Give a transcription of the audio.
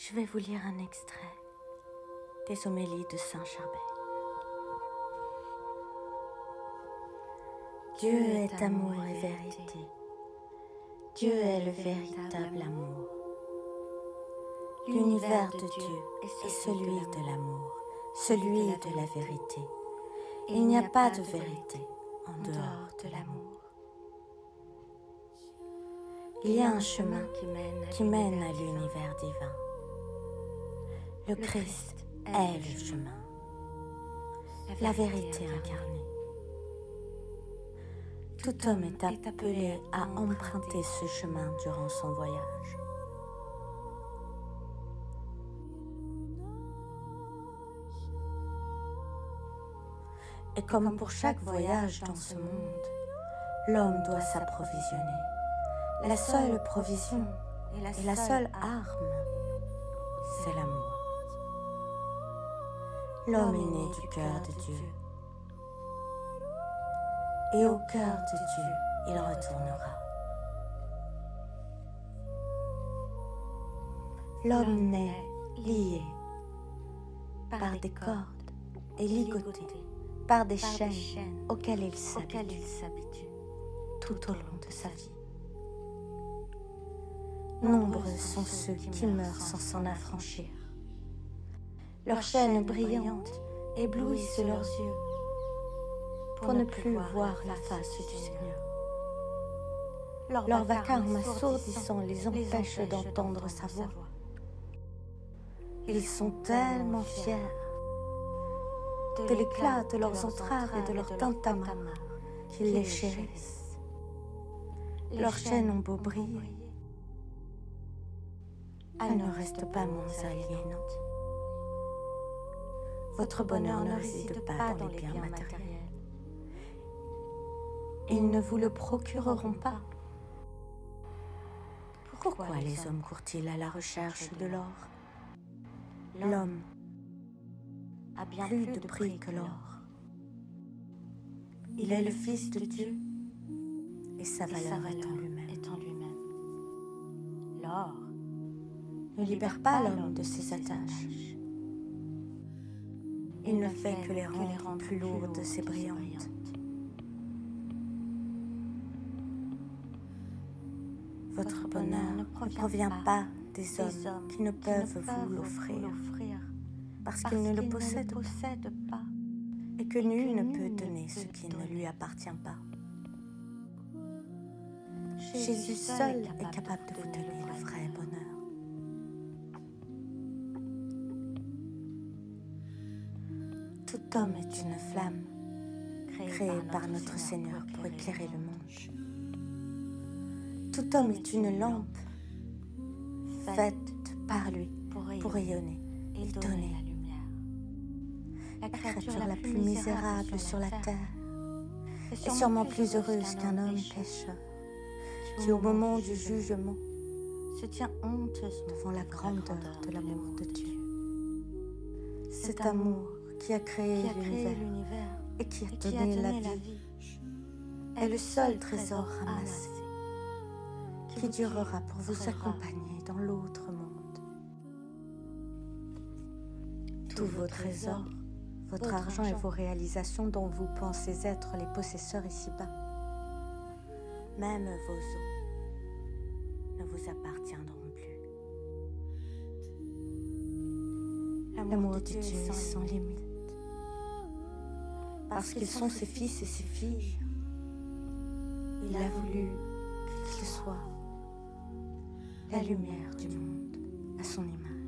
Je vais vous lire un extrait des homélies de Saint Charbel. Dieu est amour et vérité. Dieu est le véritable amour. L'univers de Dieu est celui de l'amour, celui de la vérité. Il n'y a pas de vérité en dehors de l'amour. Il y a un chemin qui mène à l'univers divin. Le Christ est le chemin, la vérité incarnée. Tout homme est appelé à emprunter ce chemin durant son voyage. Et comme pour chaque voyage dans ce monde, l'homme doit s'approvisionner. La seule provision et la seule arme, c'est l'amour. L'homme est né du cœur de Dieu. Et au cœur de Dieu, il retournera. L'homme naît lié par des cordes et ligoté par des chaînes auxquelles il s'habitue tout au long de sa vie. Nombreux sont ceux qui meurent sans s'en affranchir. Leurs chaînes brillantes éblouissent leurs yeux pour ne plus voir la face du Seigneur. Leur vacarme assourdissant les empêche d'entendre sa voix. Ils sont tellement fiers de l'éclat de leurs entrailles et de leurs tintamarres qu'ils les chérissent. Leurs chaînes ont beau briller, elles ne restent pas moins aliénantes. Votre bonheur ne réside pas dans les biens matériels. Ils ne vous le procureront pas. Pourquoi les hommes courent-ils à la recherche de l'or? L'homme a bien plus de prix que l'or. Il est le Fils de Dieu et sa valeur est en lui-même. L'or ne libère pas l'homme de ses attaches. Il ne fait que les rendre plus lourdes et brillantes. Votre bonheur ne provient pas des hommes qui ne peuvent vous l'offrir parce qu'ils ne le possèdent pas et que nul ne peut donner ce qui ne lui appartient pas. Jésus seul est capable de vous donner le vrai bonheur. Tout homme est une flamme créée par notre Seigneur pour éclairer le monde. Tout homme est une lampe faite par lui pour rayonner et donner la lumière. La créature la plus misérable sur la terre est sûrement plus heureuse qu'un homme pécheur qui, au moment du jugement, se tient honteusement devant la grandeur de l'amour de Dieu. Cet amour qui a créé l'univers et qui a donné la vie est le seul trésor ramassé qui durera pour vous accompagner dans l'autre monde. Tous vos trésors, votre argent et vos réalisations dont vous pensez être les possesseurs ici-bas, même vos os, ne vous appartiendront plus. L'amour de Dieu est sans limite, parce qu'ils sont ses fils et ses filles. Il a voulu qu'ils soient la lumière du monde à son image.